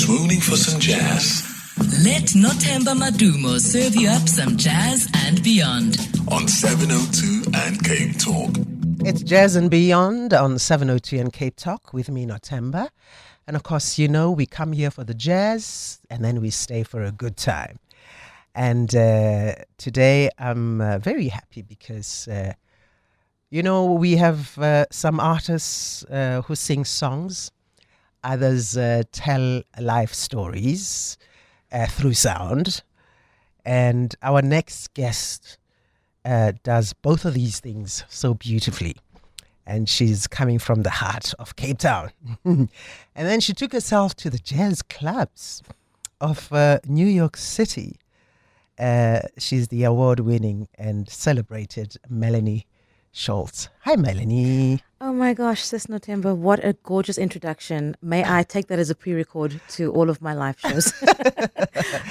swooning for some jazz. Let Nothemba Madumo serve you up some jazz and beyond. On 702 and CapeTalk. It's Jazz and Beyond on 702 and CapeTalk with me, Nothemba. And of course, you know, we come here for the jazz and then we stay for a good time. And today I'm very happy because, you know, we have some artists who sing songs. Others tell life stories through sound. And our next guest does both of these things so beautifully. And she's coming from the heart of Cape Town. And then she took herself to the jazz clubs of New York City. She's the award-winning and celebrated Melanie Scholtz. Hi, Melanie. Oh my gosh, Sis Nothemba, what a gorgeous introduction. May I take that as a pre-record to all of my live shows?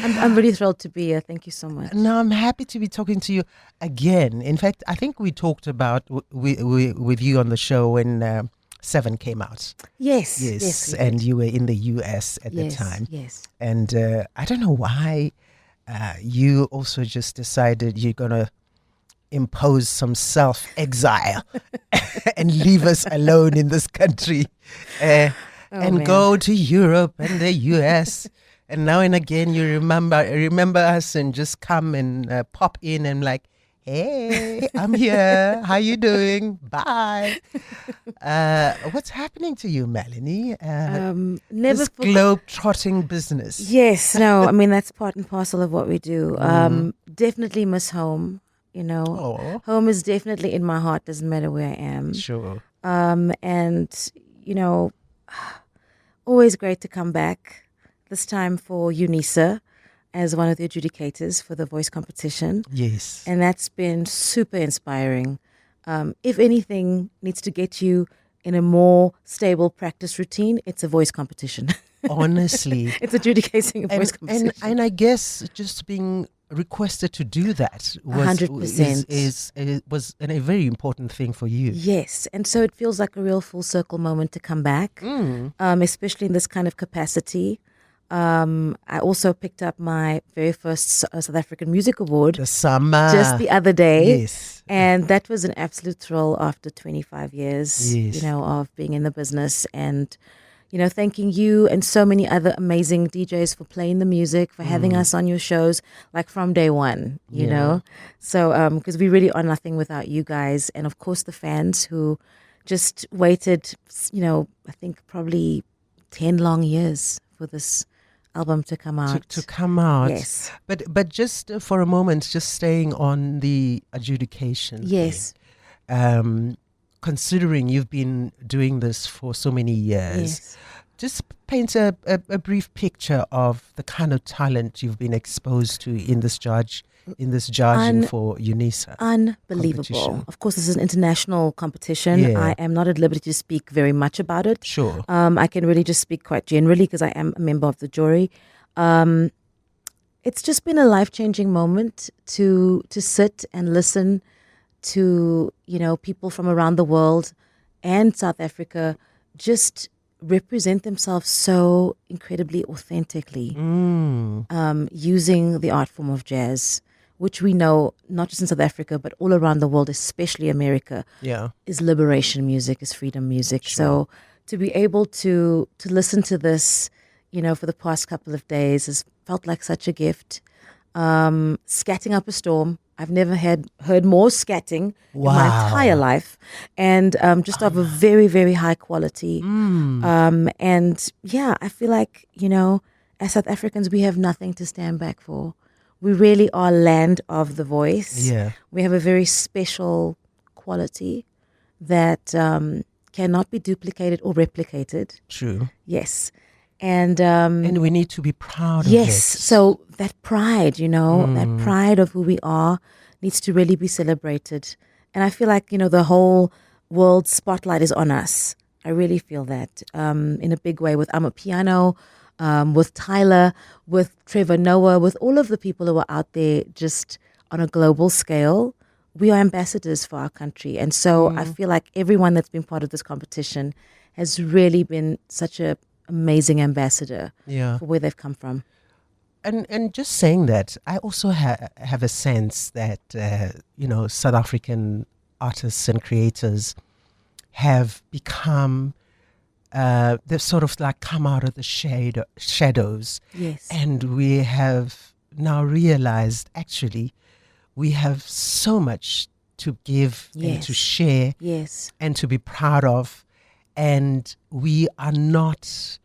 I'm really thrilled to be here. Thank you so much. No, I'm happy to be talking to you again. In fact, I think we talked about with you on the show when Seven came out. Yes. And you were in the US at the time. Yes. And I don't know why you also just decided you're going to impose some self-exile and leave us alone in this country and go to Europe and the US. And now and again you remember us and just come and pop in and like, hey, I'm here. How you doing? Bye. What's happening to you, Melanie? This globe-trotting business. Yes, no, I mean, that's part and parcel of what we do. Definitely miss home. You know, home is definitely in my heart, doesn't matter where I am. Sure. And, you know, always great to come back, this time for UNISA as one of the adjudicators for the voice competition. Yes. And that's been super inspiring. If anything needs to get you in a more stable practice routine, it's a voice competition. Honestly. It's adjudicating a voice competition. And I guess just being requested to do that was 100% was a very important thing for you. Yes, and so it feels like a real full circle moment to come back, especially in this kind of capacity. I also picked up my very first South African Music Award just the other day. Yes. And that was an absolute thrill after 25 years, you know, of being in the business. And you know, thanking you and so many other amazing DJs for playing the music, for having us on your shows, like from day one, you know. So, because we really are nothing without you guys. And of course, the fans who just waited, you know, I think probably 10 long years for this album to come out. To come out. Yes. But just for a moment, just staying on the adjudication. Yes. Thing. Considering you've been doing this for so many years, just paint a brief picture of the kind of talent you've been exposed to in this judging for UNISA. Unbelievable. Of course, this is an international competition. Yeah. I am not at liberty to speak very much about it. Sure. I can really just speak quite generally because I am a member of the jury. It's just been a life-changing moment to sit and listen to, you know, people from around the world and South Africa just represent themselves so incredibly authentically, using the art form of jazz, which we know not just in South Africa but all around the world, especially America, is liberation music, is freedom music. Sure. So to be able to listen to this, you know, for the past couple of days has felt like such a gift. Scatting up a storm. I've never heard more scatting in my entire life, and just of a very, very high quality. And yeah, I feel like, you know, as South Africans, we have nothing to stand back for. We really are land of the voice. Yeah. We have a very special quality that cannot be duplicated or replicated. True. Yes. And we need to be proud of it. Yes. So that pride, you know, that pride of who we are needs to really be celebrated. And I feel like, you know, the whole world spotlight is on us. I really feel that in a big way with Amapiano, with Tyler, with Trevor Noah, with all of the people who are out there just on a global scale. We are ambassadors for our country. And so I feel like everyone that's been part of this competition has really been such a amazing ambassador Yeah. for where they've come from. And just saying that, I also have a sense that, South African artists and creators have become, they've sort of like come out of the shadows. Yes. And we have now realized, actually, we have so much to give and to share and to be proud of. And we are not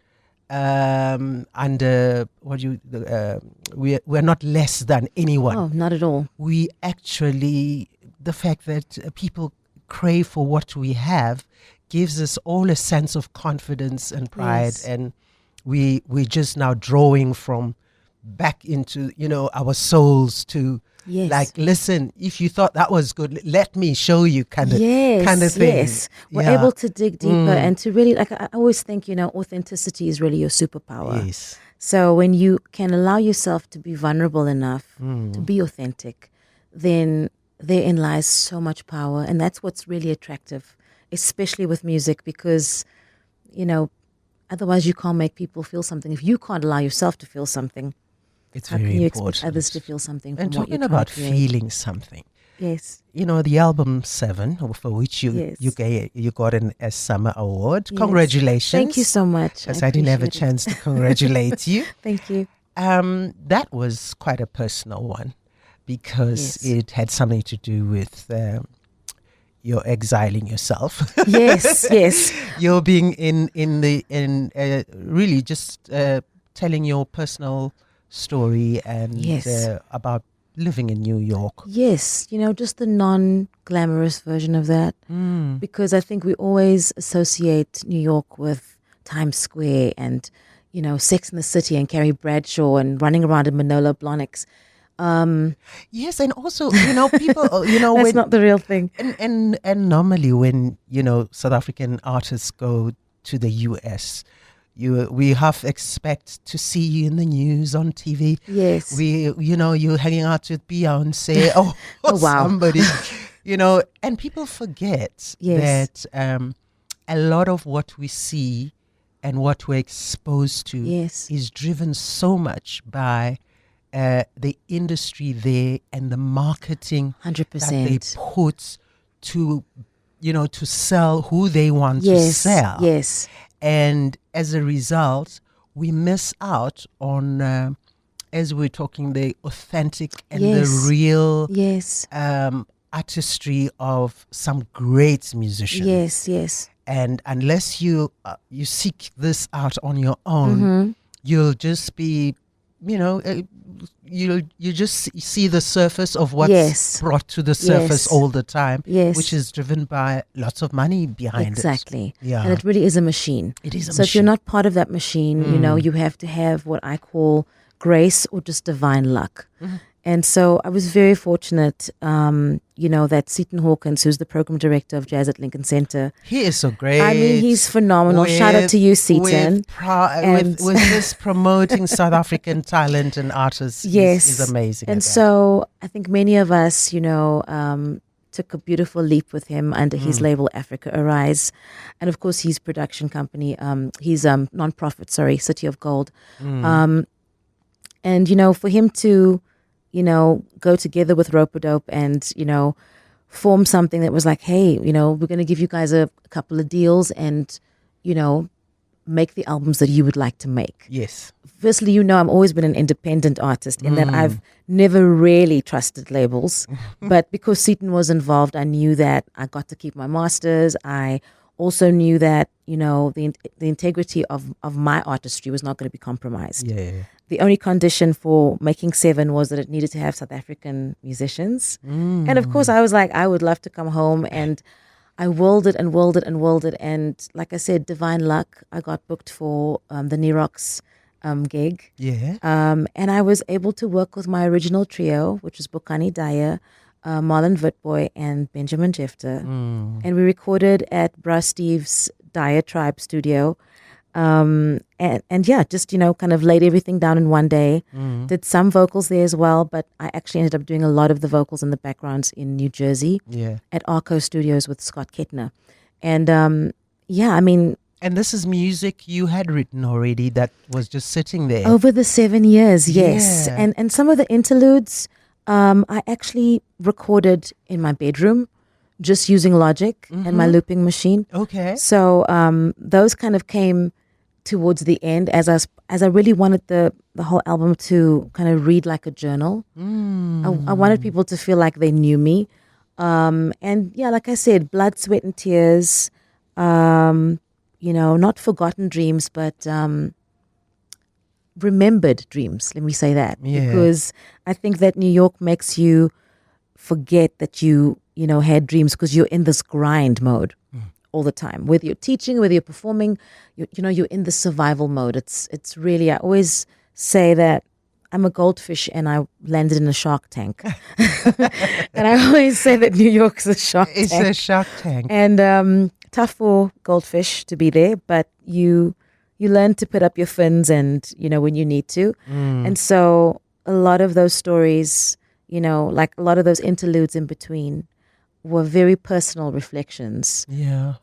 under we're not less than anyone. Oh, not at all. We actually, the fact that people crave for what we have gives us all a sense of confidence and pride, and we're just now drawing from back into our souls to like, listen, if you thought that was good, let me show you, kind of thing. Yes, we're able to dig deeper and to really, like, I always think, authenticity is really your superpower. Yes. So when you can allow yourself to be vulnerable enough to be authentic, then therein lies so much power. And that's what's really attractive, especially with music, because, otherwise you can't make people feel something. If you can't allow yourself to feel something, it's how very can you important. expect others to feel something from And what you're talking trying about to create? feeling something. Yes. The album 7, for which you got a Summer Award. Yes. Congratulations. Thank you so much. Because I didn't have a appreciate it. chance to congratulate you. Thank you. That was quite a personal one, because it had something to do with you're exiling yourself. Yes. You're being really just telling your personal story and about living in New York. Yes, just the non-glamorous version of that. Because I think we always associate New York with Times Square and, Sex in the City and Carrie Bradshaw and running around in Manolo Blahniks. Yes, and also, people, that's not the real thing. And normally when, South African artists go to the US, we half expect to see you in the news, on TV. Yes. You're hanging out with Beyonce or wow. somebody, and people forget that a lot of what we see and what we're exposed to is driven so much by the industry there and the marketing 100%. that they put to, to sell who they want to sell. Yes. And as a result, we miss out on, as we're talking, the authentic and the real artistry of some great musicians. Yes. And unless you seek this out on your own, you'll just be, you just see the surface of what's brought to the surface all the time, which is driven by lots of money behind it. Exactly. Yeah. And it really is a machine. It is a so machine. if you're not part of that machine, you have to have what I call grace or just divine luck. And so I was very fortunate, that Seaton Hawkins, who's the program director of Jazz at Lincoln Center. He is so great. I mean, he's phenomenal. Shout out to you, Seaton. With this promoting South African talent and artists is amazing. And so I think many of us, took a beautiful leap with him under his label Africa Arise. And of course, his production company, his nonprofit, City of Gold. And, for him to go together with Rope-A-Dope and, form something that was like, hey, we're going to give you guys a couple of deals and, make the albums that you would like to make. Yes. Firstly, I've always been an independent artist in that I've never really trusted labels. But because Seaton was involved, I knew that I got to keep my masters. I also knew that, the integrity of my artistry was not going to be compromised. Yeah. The only condition for making 7 was that it needed to have South African musicians. And of course, I was like, I would love to come home. And I willed it. And like I said, divine luck, I got booked for the Nerox gig. Yeah. And I was able to work with my original trio, which was Bokani Daya, Marlon Witboy, and Benjamin Jefter. And we recorded at Bra Steve's Daya Tribe studio. And just, kind of laid everything down in one day. Did some vocals there as well, but I actually ended up doing a lot of the vocals in the backgrounds in New Jersey at Arco Studios with Scott Kettner. And, And this is music you had written already that was just sitting there. Over the 7 years, yes. Yeah. And some of the interludes I actually recorded in my bedroom just using Logic and my looping machine. Okay. So those kind of came towards the end as I really wanted the whole album to kind of read like a journal. I wanted people to feel like they knew me. And yeah, like I said, blood, sweat and tears, not forgotten dreams, but remembered dreams. Let me say that. Yeah. Because I think that New York makes you forget that you had dreams because you're in this grind mode all the time. Whether you're teaching, whether you're performing, you're in the survival mode. It's really, I always say that I'm a goldfish and I landed in a shark tank. And I always say that New York's a shark tank. It's a shark tank. And tough for goldfish to be there, but you learn to put up your fins and, when you need to. And so a lot of those stories, like a lot of those interludes in between were very personal reflections. Yeah.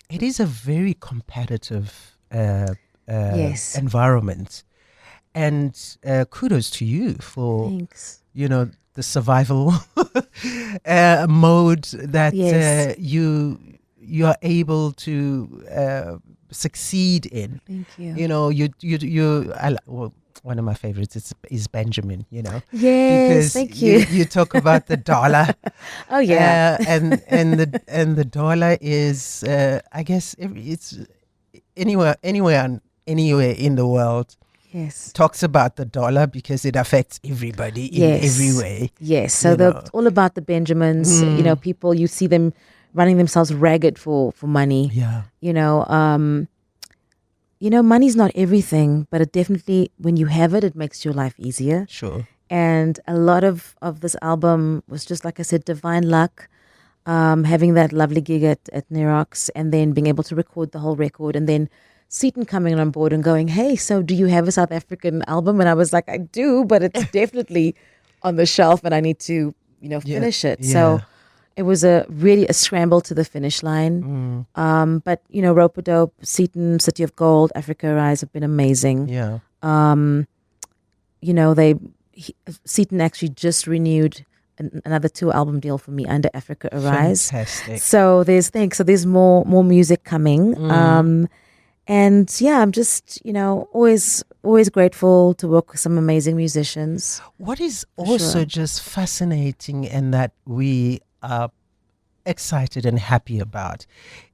It is a very competitive Yes. environment. And kudos to you for, Thanks. The survival mode that Yes. you are able to succeed in. Thank you. One of my favorites is Benjamin. Yes, because thank you. You talk about the dollar. Oh yeah. and the dollar is I guess it's anywhere in the world. Yes. Talks about the dollar because it affects everybody in every way. Yes. So they're all about the Benjamins. People, you see them running themselves ragged for money. Yeah. Money's not everything, but it definitely, when you have it, it makes your life easier. Sure. And a lot of this album was just, like I said, divine luck. Having that lovely gig at Nerox and then being able to record the whole record, and then Seaton coming on board and going, hey, so do you have a South African album? And I was like, I do, but it's definitely on the shelf and I need to, finish it. Yeah. So it was really a scramble to the finish line. But, Rope-A-Dope, Seaton, City of Gold, Africa Arise have been amazing. Yeah. Seaton actually just renewed another 2-album deal for me under Africa Arise. Fantastic. So there's more music coming. And yeah, I'm just, always grateful to work with some amazing musicians. What is also just fascinating and that we are excited and happy about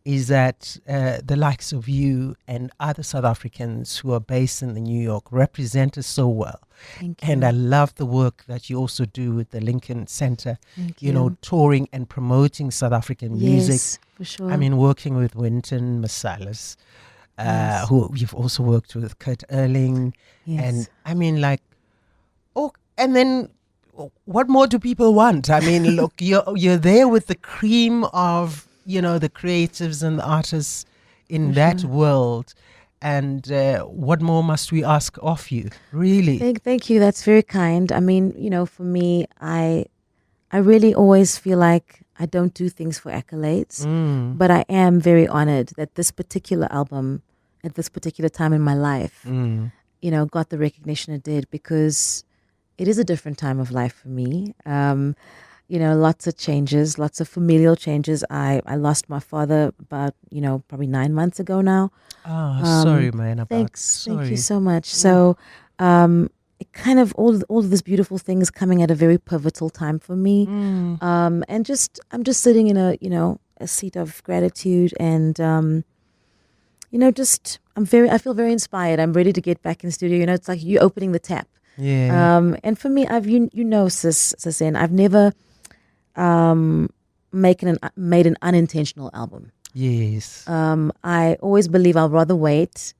is that the likes of you and other South Africans who are based in the New York represent us so well. Thank you. And I love the work that you also do with the Lincoln Center, Thank you. touring and promoting South African music. Yes, for sure. I mean, working with Wynton Marsalis, who you've also worked with, Kurt Erling. Yes. And I mean, and then what more do people want? I mean, look, you're there with the cream of, the creatives and the artists in that world. And what more must we ask of you, really? Thank you. That's very kind. I mean, for me, I really always feel like I don't do things for accolades, but I am very honored that this particular album at this particular time in my life, got the recognition it did, because it is a different time of life for me. Lots of changes, lots of familial changes. I lost my father about, probably 9 months ago now. Oh, sorry, man. Thanks. Sorry. Thank you so much. So, it kind of all of these beautiful things coming at a very pivotal time for me. And I'm just sitting in a seat of gratitude and, I feel very inspired. I'm ready to get back in the studio. It's like you opening the tap. Yeah. And for me, Sis N, I've never made an unintentional album. Yes. I always believe I'll rather wait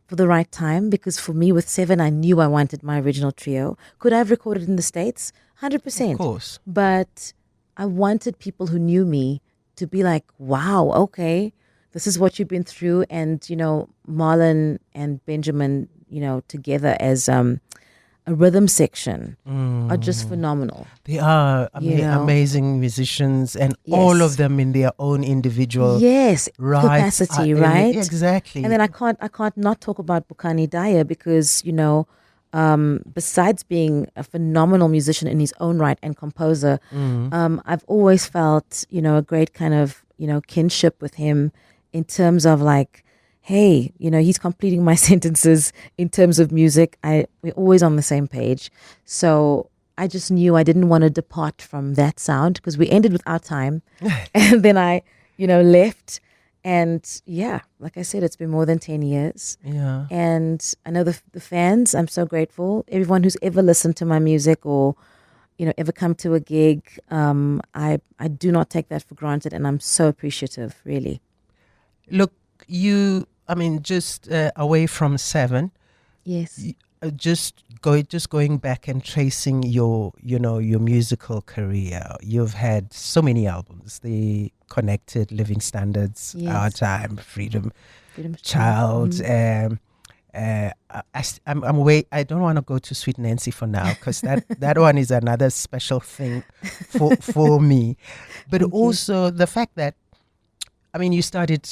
for the right time, because for me with 7, I knew I wanted my original trio. Could I have recorded in the States? 100%. Of course. But I wanted people who knew me to be like, wow, okay, this is what you've been through. And, Marlon and Benjamin, together as a rhythm section are just phenomenal. They are amazing musicians, and all of them in their own individual capacity, right? Exactly. And then I can't not talk about Bukani Daya because, besides being a phenomenal musician in his own right and composer, I've always felt, a great kind of, kinship with him in terms of like, hey, he's completing my sentences in terms of music. We're always on the same page. So I just knew I didn't want to depart from that sound because we ended with our time. And then I, left. And yeah, like I said, it's been more than 10 years. Yeah. And I know the fans, I'm so grateful. Everyone who's ever listened to my music or, ever come to a gig, I do not take that for granted. And I'm so appreciative, really. Look, just away from 7. Yes. Just going back and tracing your musical career. You've had so many albums. The Connected, Living Standards, Our Time, Freedom Child. I don't want to go to Sweet Nancy for now because that one is another special thing for me. But also the fact that you started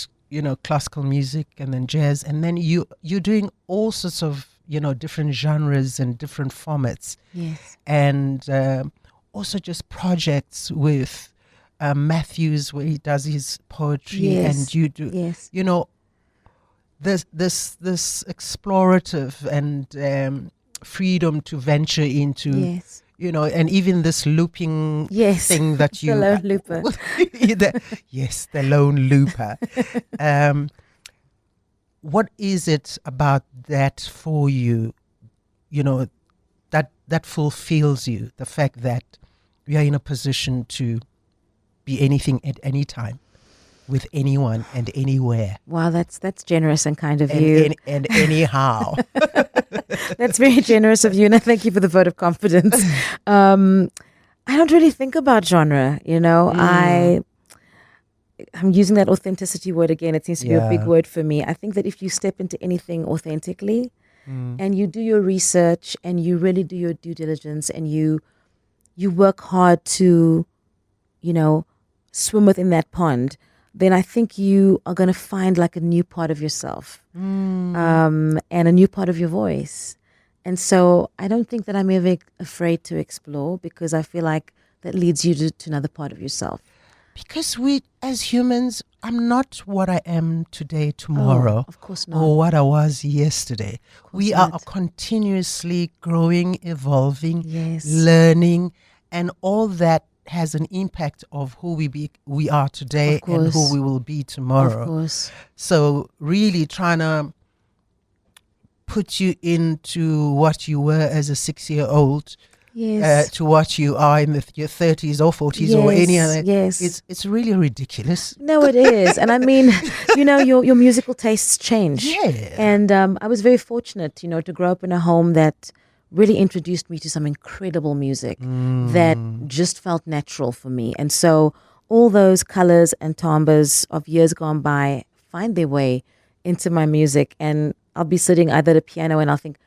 classical music and then jazz, and then you're doing all sorts of different genres and different formats. Yes. And also just projects with Matthews where he does his poetry, and you do this explorative and freedom to venture into and even this looping thing that you the lone looper. the lone looper. What is it about that for you, that fulfills you, the fact that we are in a position to be anything at any time with anyone and anywhere? Wow, that's generous and kind of you. And anyhow. That's very generous of you, and I thank you for the vote of confidence. I don't really think about genre, I'm using that authenticity word again. It seems to be a big word for me. I think that if you step into anything authentically and you do your research and you really do your due diligence and you work hard to, swim within that pond, then I think you are going to find like a new part of yourself and a new part of your voice. And so I don't think that I'm ever afraid to explore because I feel like that leads you to another part of yourself. Because we, as humans, I'm not what I am today, tomorrow. Oh, of course not. Or what I was yesterday. We are continuously growing, evolving, learning, and all that has an impact of who we are today and who we will be tomorrow. Of course. So really trying to put you into what you were as a 6-year-old. To what you are in your 30s or 40s or any other. Yes. It's really ridiculous. No, it is. And I mean, your musical tastes change. Yeah. And I was very fortunate, to grow up in a home that really introduced me to some incredible music that just felt natural for me. And so all those colors and timbres of years gone by find their way into my music. And I'll be sitting either at a piano and I'll think,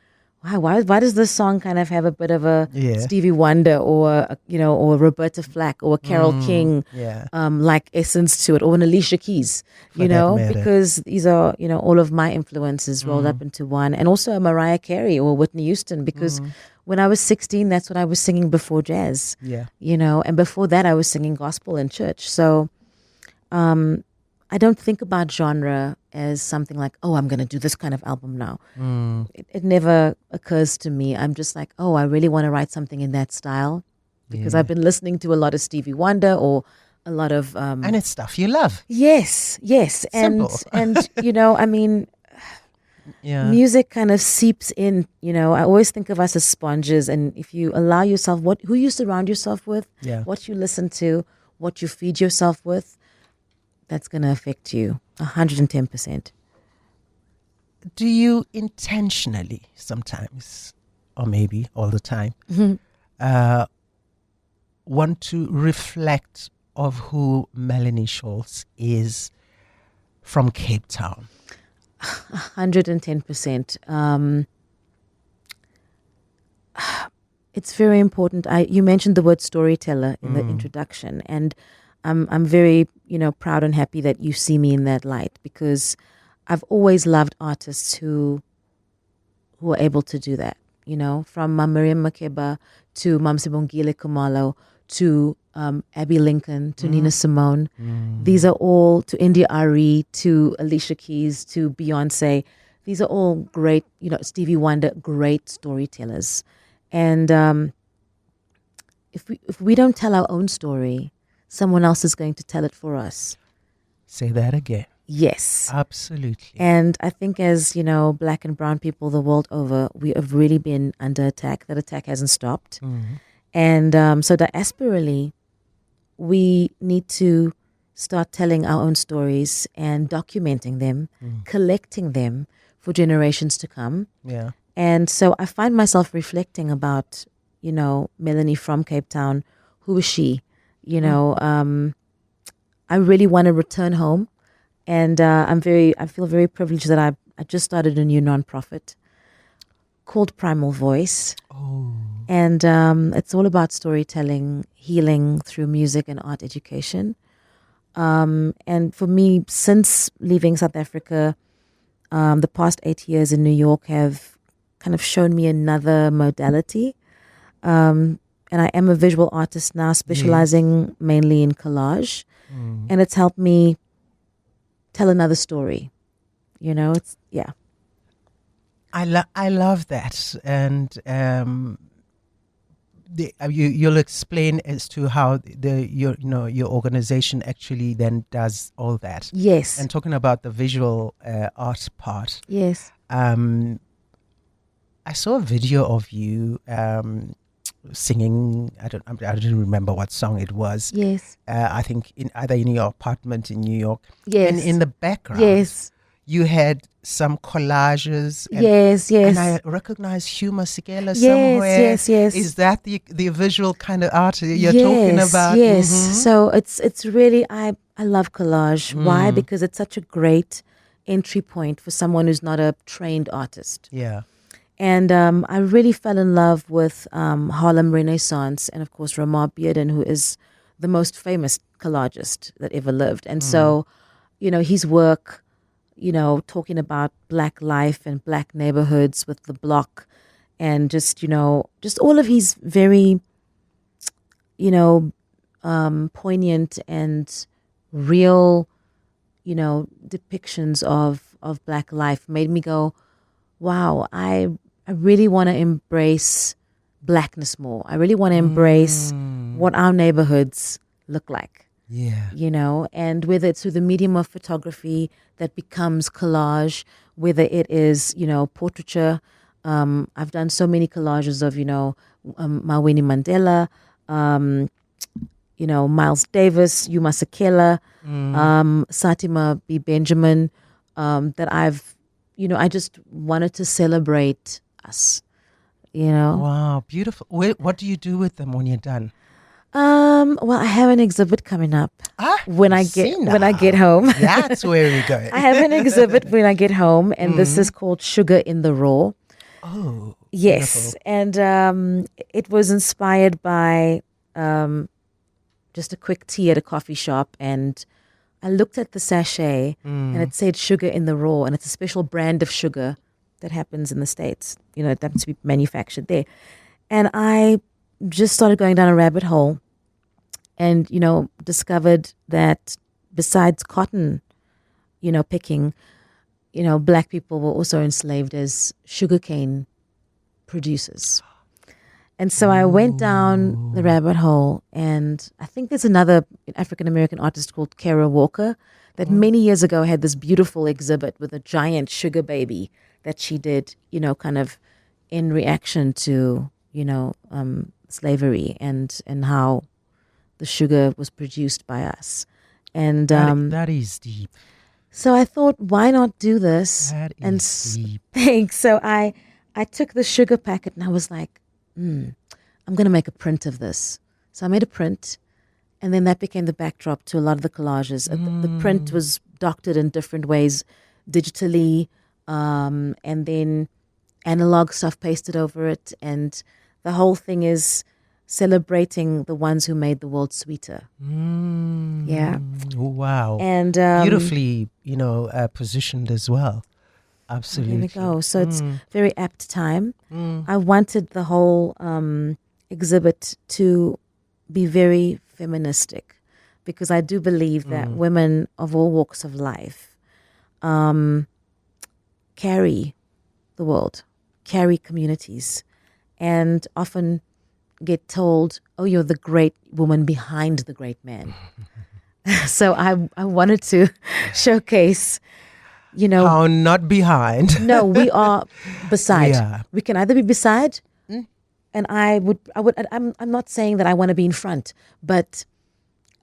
wow, why does this song kind of have a bit of a Stevie Wonder or or Roberta Flack or a Carole King like essence to it, or an Alicia Keys, because these are all of my influences rolled up into one, and also a Mariah Carey or Whitney Houston, because when I was 16, that's what I was singing before jazz, and before that I was singing gospel in church. So I don't think about genre as something like, oh, I'm going to do this kind of album now. It never occurs to me. I'm just like, oh, I really want to write something in that style because I've been listening to a lot of Stevie Wonder or a lot of... and it's stuff you love. Yes. Simple. And music kind of seeps in. I always think of us as sponges, and if you allow yourself, who you surround yourself with, what you listen to, what you feed yourself with, that's going to affect you 110%. Do you intentionally sometimes, or maybe all the time, want to reflect of who Melanie Scholtz is from Cape Town? 110%. it's very important. You mentioned the word storyteller in the introduction, and I'm very, proud and happy that you see me in that light, because I've always loved artists who are able to do that. From Miriam Makeba to Mamsibongile Kumalo to Abby Lincoln to Nina Simone. These are all, to India Ari, to Alicia Keys, to Beyonce. These are all great, Stevie Wonder, great storytellers. And if we don't tell our own story, someone else is going to tell it for us. Say that again. Yes. Absolutely. And I think as, Black and brown people the world over, we have really been under attack. That attack hasn't stopped. And so diasporally, we need to start telling our own stories and documenting them, collecting them for generations to come. Yeah. And so I find myself reflecting about, Melanie from Cape Town. Who is she? I really want to return home. And I feel very privileged that I just started a new nonprofit called Primal Voice. Oh. And it's all about storytelling, healing through music and art education. And for me, since leaving South Africa, the past 8 years in New York have kind of shown me another modality. And I am a visual artist now, specializing mainly in collage. And it's helped me tell another story. It's, yeah. I love that. And you'll explain as to how your organization actually then does all that. Yes. And talking about the visual art part. Yes. I saw a video of you singing. I don't remember what song it was. Yes. I think either in your apartment in New York. Yes. And in the background. Yes. You had some collages. Yes. And I recognize Hugh Masekela somewhere. Yes. Is that the visual kind of art you're talking about? Yes. So it's really, I love collage. Why? Because it's such a great entry point for someone who's not a trained artist. Yeah. And I really fell in love with Harlem Renaissance and, of course, Ramar Bearden, who is the most famous collagist that ever lived. And so, his work, talking about Black life and Black neighborhoods with the block, and just all of his very, poignant and real, depictions of Black life made me go, wow, I really want to embrace Blackness more. I really want to embrace what our neighborhoods look like. Yeah. And whether it's through the medium of photography that becomes collage, whether it is, portraiture. I've done so many collages of, Mawini Mandela, Miles Davis, Hugh Masekela, Satima B. Benjamin, that I've, I just wanted to celebrate us, Wow, beautiful. What do you do with them when you're done? Well, I have an exhibit coming up when I get home. That's where we go. I have an exhibit when I get home, and this is called Sugar in the Raw. Oh, yes, beautiful. And it was inspired by just a quick tea at a coffee shop, and I looked at the sachet, and it said Sugar in the Raw, and it's a special brand of sugar that happens in the States. It happens to be manufactured there, and I just started going down a rabbit hole. And, discovered that besides cotton, picking, Black people were also enslaved as sugarcane producers. And so I went down the rabbit hole, and I think there's another African-American artist called Kara Walker that many years ago had this beautiful exhibit with a giant sugar baby that she did, kind of in reaction to, slavery and how the sugar was produced by us. And that is deep. so I thought, why not do this? That And is deep. thanks. So I took the sugar packet and I was like, I'm going to make a print of this. So I made a print, and then that became the backdrop to a lot of the collages. The print was doctored in different ways, digitally, and then analog stuff pasted over it. And the whole thing is celebrating the ones who made the world sweeter. Yeah. Wow. And Beautifully, positioned as well. Absolutely. there we go. So it's very apt time. I wanted the whole exhibit to be very feministic, because I do believe that women of all walks of life carry the world, carry communities, and often get told, oh, you're the great woman behind the great man. So I wanted to showcase, how not behind. no, we are beside. Yeah. We can either be beside, and I'm not saying that I want to be in front, but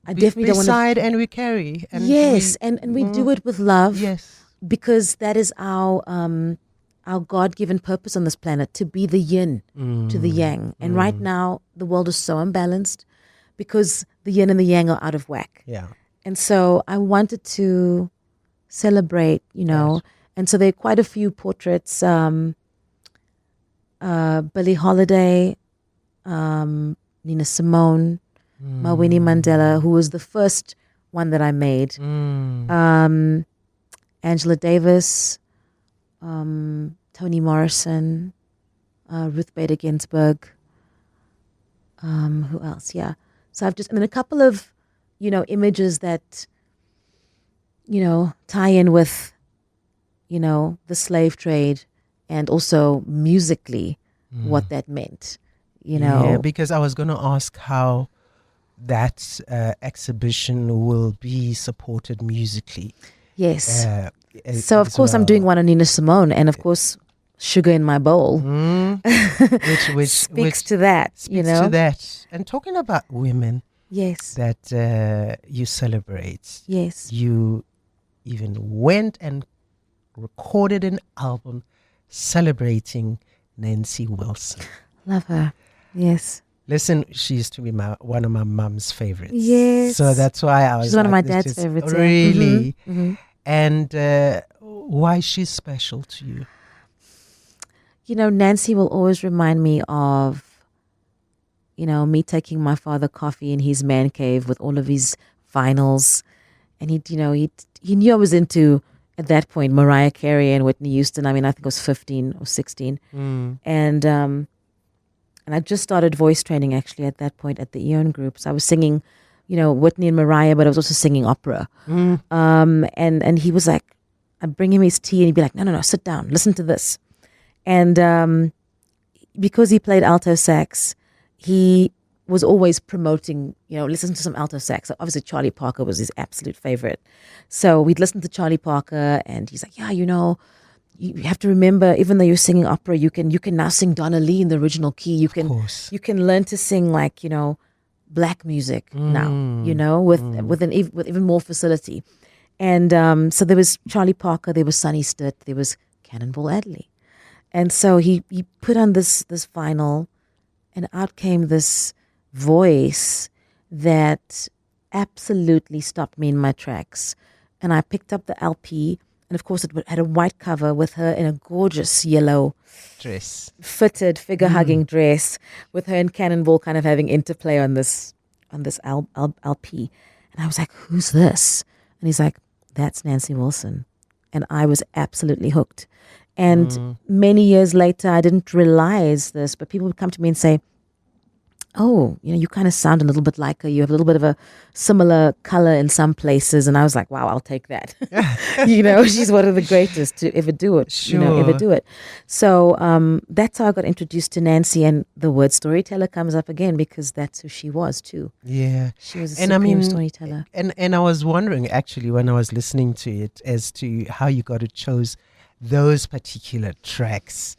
I definitely don't want to. Beside, and we carry. And Yes, and we do it with love. Yes. Because that is our God-given purpose on this planet, to be the yin to the yang. And right now, the world is so unbalanced because the yin and the yang are out of whack. Yeah. And so I wanted to celebrate, Yes. and so there are quite a few portraits. Billie Holiday, Nina Simone, Winnie Mandela, who was the first one that I made. Angela Davis, Toni Morrison, Ruth Bader Ginsburg. Who else? Yeah. So and then a couple of, images that, tie in with, the slave trade, and also musically what that meant, Yeah, because I was going to ask how that exhibition will be supported musically. Yes. So, of course, I'm doing one on Nina Simone, and, of course, Sugar in My Bowl. Which speaks to that, to that. And talking about women Yes. that you celebrate. Yes. You even went and recorded an album celebrating Nancy Wilson. Love her. Yes. Listen, she used to be one of my mum's favorites. Yes. So that's why I was. She's one of my dad's favorites. Yeah. Really? Mm-hmm. And why she's special to you? Nancy will always remind me of, me taking my father coffee in his man cave with all of his vinyls. And he knew I was into, at that point, Mariah Carey and Whitney Houston. I mean, I think I was 15 or 16. And I just started voice training, actually, at that point at the Eon Group. So I was singing, Whitney and Mariah, but I was also singing opera. And he was like, I'd bring him his tea and he'd be like, no, sit down, listen to this. And because he played alto sax, he was always promoting, listen to some alto sax. So obviously Charlie Parker was his absolute favorite. So we'd listen to Charlie Parker and he's like, yeah, you have to remember, even though you're singing opera, you can now sing Donna Lee in the original key. You can learn to sing like, black music now, with even more facility. And so there was Charlie Parker, there was Sonny Stitt, there was Cannonball Adderley. And so he put on this vinyl, and out came this voice that absolutely stopped me in my tracks. And I picked up the LP, and of course it had a white cover with her in a gorgeous yellow dress, fitted figure-hugging dress, with her and Cannonball kind of having interplay on this LP. And I was like, who's this? And he's like, that's Nancy Wilson. And I was absolutely hooked. And many years later, I didn't realize this, but people would come to me and say, oh, you kind of sound a little bit like her. You have a little bit of a similar color in some places. And I was like, wow, I'll take that. She's one of the greatest to ever do it. Sure. Ever do it. So that's how I got introduced to Nancy. And the word storyteller comes up again because that's who she was too. Yeah. She was a supreme storyteller. And I was wondering, actually, when I was listening to it, as to how you got to choose those particular tracks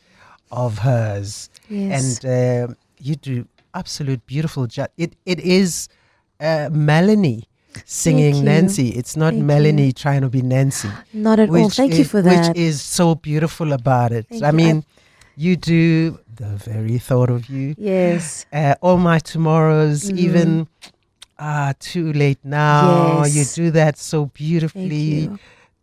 of hers. Yes. And you do absolute beautiful job. It is Melanie singing Nancy. It's not Melanie trying to be Nancy. Not at all. Thank you for that. Which is so beautiful about it. You do the very thought of you. Yes. All My Tomorrows, even Too Late Now. Yes. You do that so beautifully.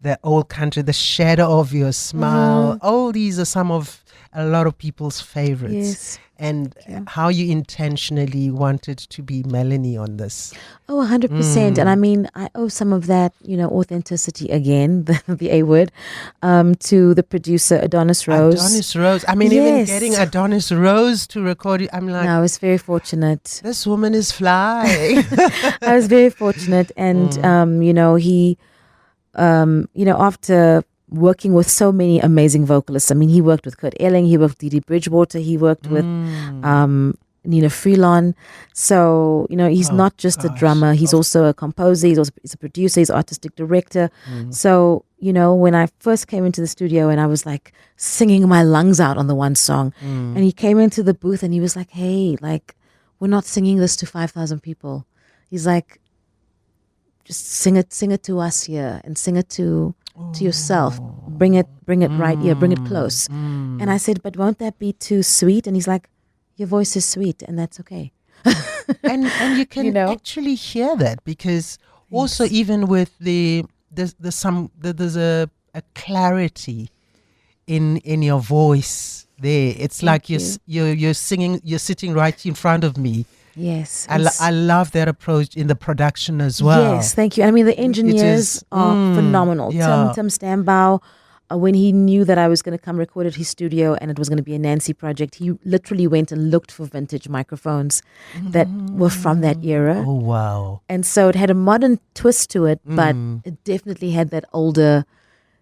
The Old Country, The Shadow of Your Smile. All these are some of, a lot of people's favorites. Yes. And how you intentionally wanted to be Melanie on this. Oh, 100%. And I mean, I owe some of that, authenticity again, the A word, to the producer, Adonis Rose. Adonis Rose. I mean, even getting Adonis Rose to record it, I'm like, no, I was very fortunate. This woman is fly. I was very fortunate. And, he, after working with so many amazing vocalists. I mean, he worked with Kurt Elling, he worked with Dee Dee Bridgewater, he worked with Nina Freelon. So, he's not just a drummer, he's also a composer, he's a producer, he's artistic director. So, when I first came into the studio and I was like singing my lungs out on the one song, and he came into the booth and he was like, hey, like, we're not singing this to 5,000 people. He's like, just sing it to us here and sing it to yourself. Bring it right here, bring it close. And I said, but won't that be too sweet? And he's like, your voice is sweet and that's okay. and you can actually hear that, because also even with there's a clarity in your voice there. It's like you're singing, you're sitting right in front of me. Yes. I love that approach in the production as well. Yes, thank you. I mean, the engineers are phenomenal. Yeah. Tim Stambaugh, when he knew that I was going to come record at his studio and it was going to be a Nancy project, he literally went and looked for vintage microphones that were from that era. Oh, wow. And so it had a modern twist to it, but it definitely had that older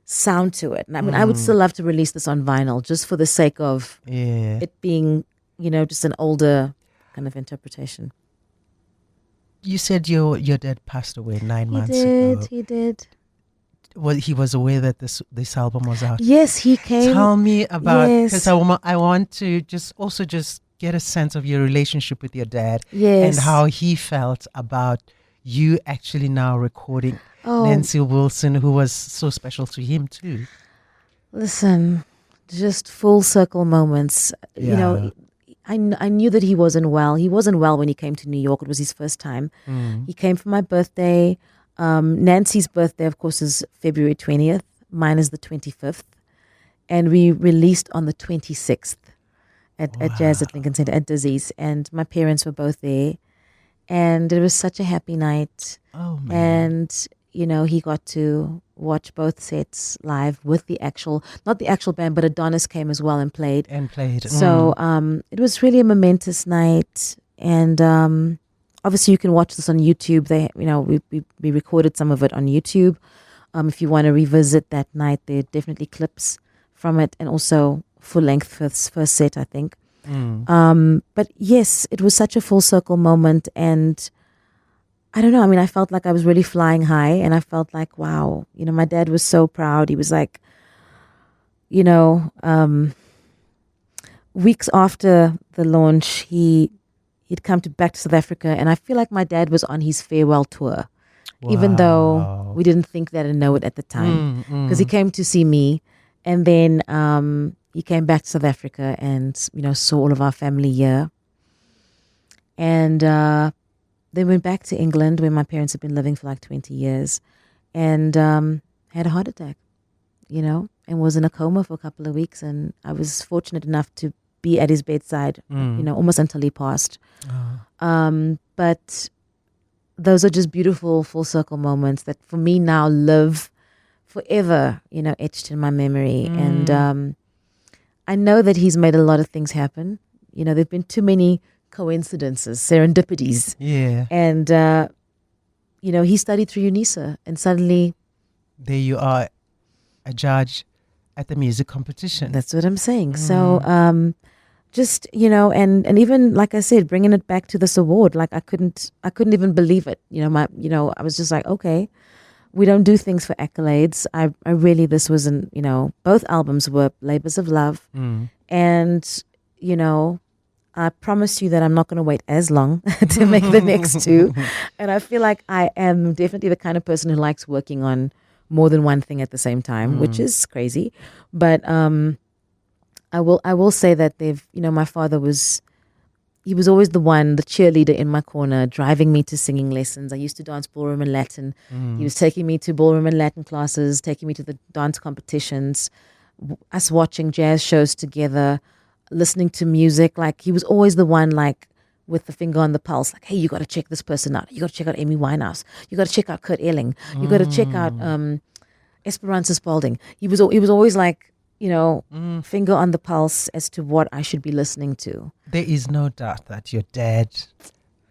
sound to it. And I mean, I would still love to release this on vinyl just for the sake of it being, just an older kind of interpretation. You said your dad passed away 9 months ago. He did. Well, he was aware that this album was out. Yes, he came. Tell me about, because I want to just get a sense of your relationship with your dad. Yes. And how he felt about you actually now recording Nancy Wilson, who was so special to him too. Listen, just full circle moments. Yeah. I knew that he wasn't well. He wasn't well when he came to New York. It was his first time. He came for my birthday. Nancy's birthday, of course, is February 20th. Mine is the 25th. And we released on the 26th at Jazz at Lincoln Center, at Dizzy's. And my parents were both there. And it was such a happy night. Oh, man. And, he got to watch both sets live with not the actual band, but Adonis came as well and played. So it was really a momentous night. And obviously you can watch this on YouTube. We recorded some of it on YouTube. If you want to revisit that night, there are definitely clips from it, and also full length first set, I think. But yes, it was such a full circle moment, and I don't know. I mean, I felt like I was really flying high, and I felt like, wow, my dad was so proud. He was like, weeks after the launch, he'd come back to South Africa, and I feel like my dad was on his farewell tour, even though we didn't think that and know it at the time, because he came to see me, and then he came back to South Africa and saw all of our family here, and then went back to England, where my parents had been living for like 20 years, and had a heart attack, and was in a coma for a couple of weeks, and I was fortunate enough to be at his bedside, almost until he passed. But those are just beautiful full circle moments that for me now live forever, etched in my memory. And I know that he's made a lot of things happen. There've been too many coincidences, serendipities. Yeah. And, he studied through UNISA, and suddenly there you are, a judge at the music competition. That's what I'm saying. So, just, and even, like I said, bringing it back to this award, like I couldn't even believe it. I was just like, okay, we don't do things for accolades. I really, this wasn't, both albums were labors of love. And, I promise you that I'm not going to wait as long to make the next two. And I feel like I am definitely the kind of person who likes working on more than one thing at the same time, which is crazy. But I will say that my father was always the cheerleader in my corner, driving me to singing lessons. I used to dance ballroom and Latin. He was taking me to ballroom and Latin classes, taking me to the dance competitions. us watching jazz shows together, listening to music. Like, he was always the one, like, with the finger on the pulse, like, hey, you got to check this person out. You got to check out Amy Winehouse. You got to check out Kurt Elling. You got to check out Esperanza Spalding. He was always like, finger on the pulse as to what I should be listening to. There is no doubt that your dad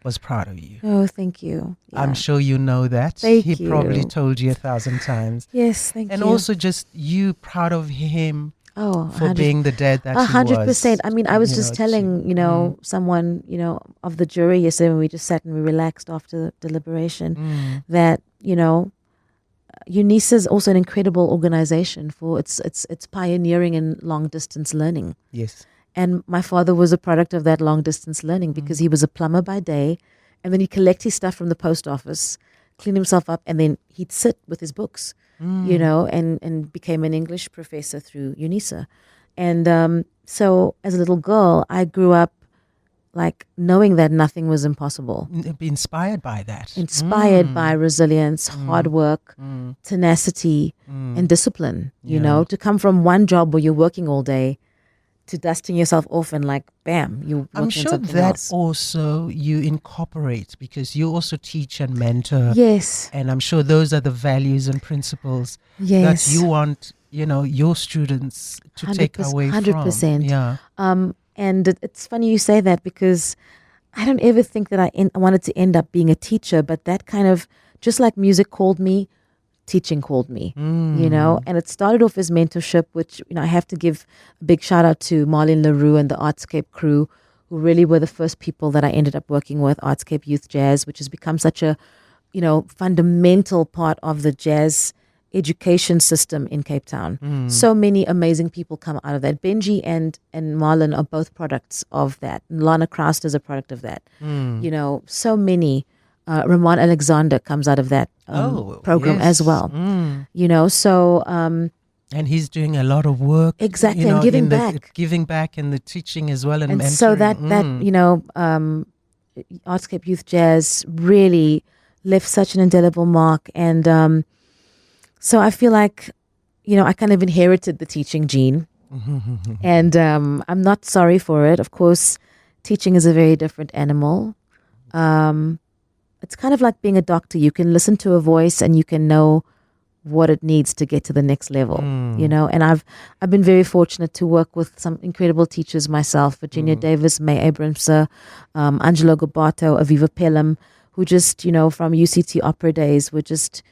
was proud of you. Oh, thank you. Yeah. I'm sure you know that. Thank he you. probably told you 1,000 times. Yes, thank you. And also just you proud of him for 100%. being the dad that he was. 100%. I mean, I was just telling, someone, of the jury yesterday when we just sat and we relaxed after the deliberation that, UNISA is also an incredible organization for its pioneering in long distance learning. Yes. And my father was a product of that long distance learning because he was a plumber by day, and then he'd collect his stuff from the post office, clean himself up, and then he'd sit with his books, and became an English professor through UNISA. And so as a little girl, I grew up like knowing that nothing was impossible. Be inspired by that. Inspired by resilience, hard work, tenacity, and discipline, to come from one job where you're working all day to dusting yourself off and like, bam, you're working I'm sure on something that else. also you incorporate because you also teach and mentor. Yes. And I'm sure those are the values and principles Yes. that you want, your students to take away 100%. from. Yeah. And it's funny you say that because I don't ever think that I wanted to end up being a teacher, but that kind of, just like music called me, teaching called me, and it started off as mentorship, which, I have to give a big shout out to Marlene LaRue and the Artscape crew, who really were the first people that I ended up working with, Artscape Youth Jazz, which has become such a, fundamental part of the jazz education system in Cape Town. So many amazing people come out of that. Benji and Marlon are both products of that. Lana Kraust is a product of that. So many. Ramon Alexander comes out of that program as well. So and he's doing a lot of work. Exactly, and giving back and the teaching as well, and mentoring. So that Artscape Youth Jazz really left such an indelible mark. And so I feel like, I kind of inherited the teaching gene. And I'm not sorry for it. Of course, teaching is a very different animal. It's kind of like being a doctor. You can listen to a voice and you can know what it needs to get to the next level, and I've been very fortunate to work with some incredible teachers myself, Virginia Davis, May Abramser, Angelo Gobato, Aviva Pelham, who just, from UCT opera days were just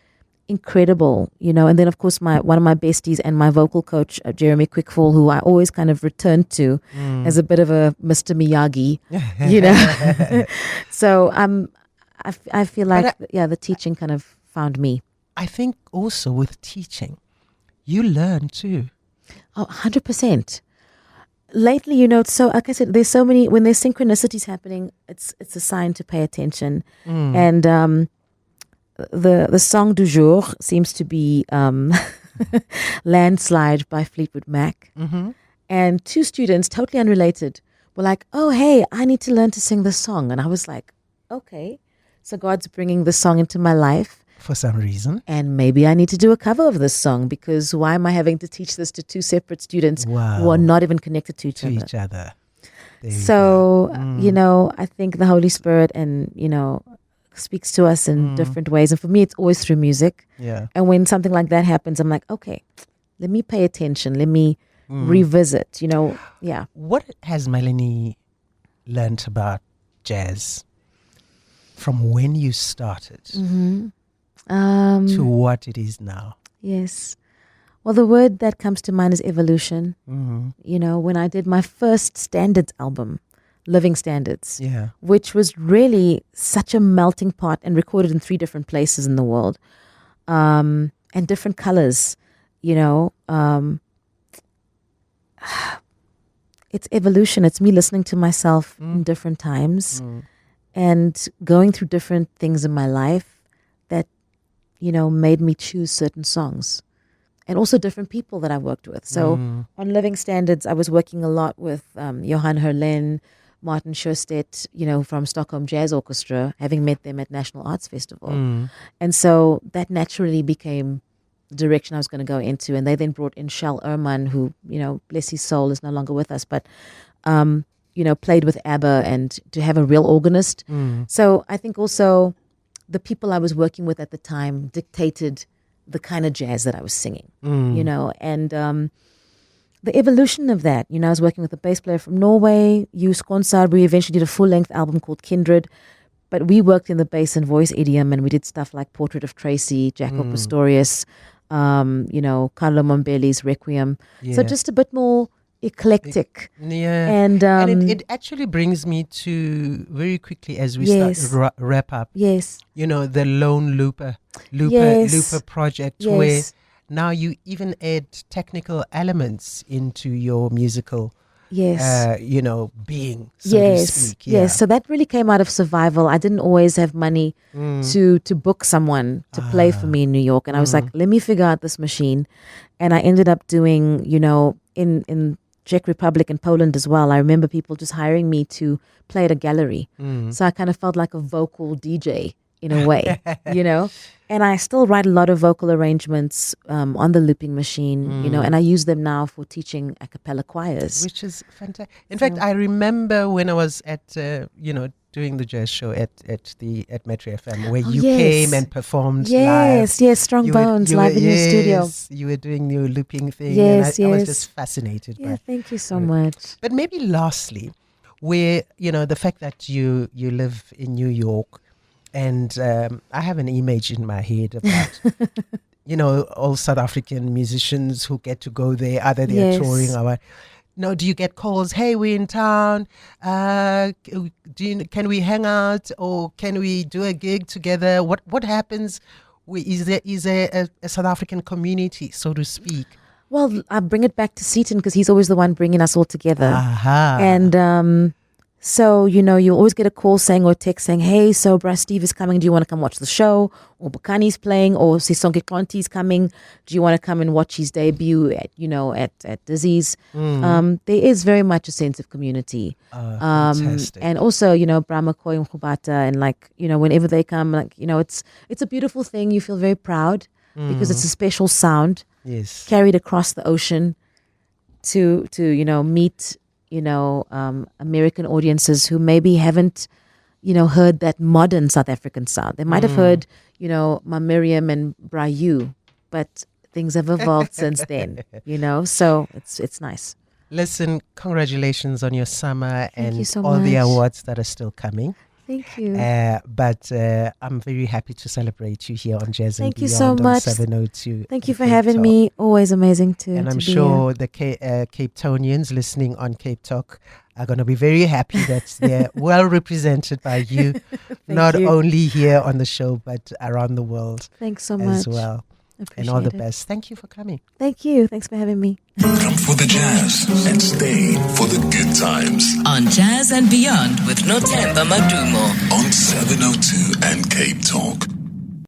incredible, and then of course one of my besties and my vocal coach, Jeremy Quickfall, who I always kind of returned to as a bit of a Mr. Miyagi, So I feel like the teaching kind of found me. I think also with teaching, you learn too. Oh, 100%. Lately, it's so, like I said, there's so many, when there's synchronicities happening, it's a sign to pay attention. And the song du jour seems to be Landslide by Fleetwood Mac. And two students, totally unrelated, were like, oh, hey, I need to learn to sing this song. And I was like, okay. So God's bringing this song into my life. For some reason. And maybe I need to do a cover of this song, because why am I having to teach this to two separate students who are not even connected to each other? So, I think the Holy Spirit speaks to us in different ways. And for me, it's always through music. Yeah. And when something like that happens, I'm like, okay, let me pay attention. Let me revisit, yeah. What has Melanie learnt about jazz from when you started to what it is now? Yes. Well, the word that comes to mind is evolution. When I did my first standards album, Living Standards, which was really such a melting pot and recorded in 3 different places in the world, and different colors, it's evolution. It's me listening to myself in different times and going through different things in my life that, made me choose certain songs. And also different people that I worked with. So on Living Standards, I was working a lot with Johan Herlen, Martin Sjöstedt, from Stockholm Jazz Orchestra, having met them at National Arts Festival. And so that naturally became direction I was going to go into. And they then brought in Shal Erman, who, bless his soul, is no longer with us, but, played with ABBA, and to have a real organist. So I think also the people I was working with at the time dictated the kind of jazz that I was singing, and the evolution of that. I was working with a bass player from Norway, Jus Konsar. We eventually did a full-length album called Kindred, but we worked in the bass and voice idiom, and we did stuff like Portrait of Tracy, Jaco Pastorius, Carlo Mombelli's Requiem. So just a bit more eclectic. And it actually brings me to, very quickly as we start wrap up, the Lone Looper project, where now you even add technical elements into your musical being, so to speak. Yes, so that really came out of survival. I didn't always have money to book someone to play for me in New York, and I was like, let me figure out this machine. And I ended up doing, in Czech Republic and Poland as well, I remember people just hiring me to play at a gallery. So I kind of felt like a vocal DJ in a way, And I still write a lot of vocal arrangements on the looping machine, and I use them now for teaching a cappella choirs. Which is fantastic. In fact, I remember when I was at, doing the jazz show at Metro FM, where you came and performed live. Yes, Strong Bones, live in your studio. You were doing your looping thing, and I was just fascinated by it. Thank you so much. But maybe lastly, where, the fact that you live in New York, and I have an image in my head about, all South African musicians who get to go there, either they're touring or do you get calls, hey, we're in town, can we hang out, or can we do a gig together? What happens? Is there a South African community, so to speak? Well, I bring it back to Seaton, because he's always the one bringing us all together. And so, you always get a call saying, or a text saying, hey, so Bra Steve is coming. Do you want to come watch the show? Or Bukani's playing, or Sisonke Konti's coming. Do you want to come and watch his debut at Dizzy's? There is very much a sense of community. Fantastic. And also, Bra McCoy and Khubata, and whenever they come, it's a beautiful thing. You feel very proud because it's a special sound carried across the ocean to meet American audiences who maybe haven't, heard that modern South African sound. They might have heard, Ma Miriam and Brayu, but things have evolved since then, so it's nice. Listen, congratulations on your summer and so all the much. awards that are still coming. Thank you. But I'm very happy to celebrate you here on Jazz and Thank you Beyond so much. on 702. Thank you for having me. Always amazing to And I'm be sure here. the Cape Townians listening on CapeTalk are going to be very happy that they're well represented by you, not only here on the show, but around the world. Thanks so much. As well. And all the best. Thank you for coming. Thank you. Thanks for having me. Come for the jazz and stay for the good times. On Jazz and Beyond with Nothemba Madumo. On 702 and CapeTalk.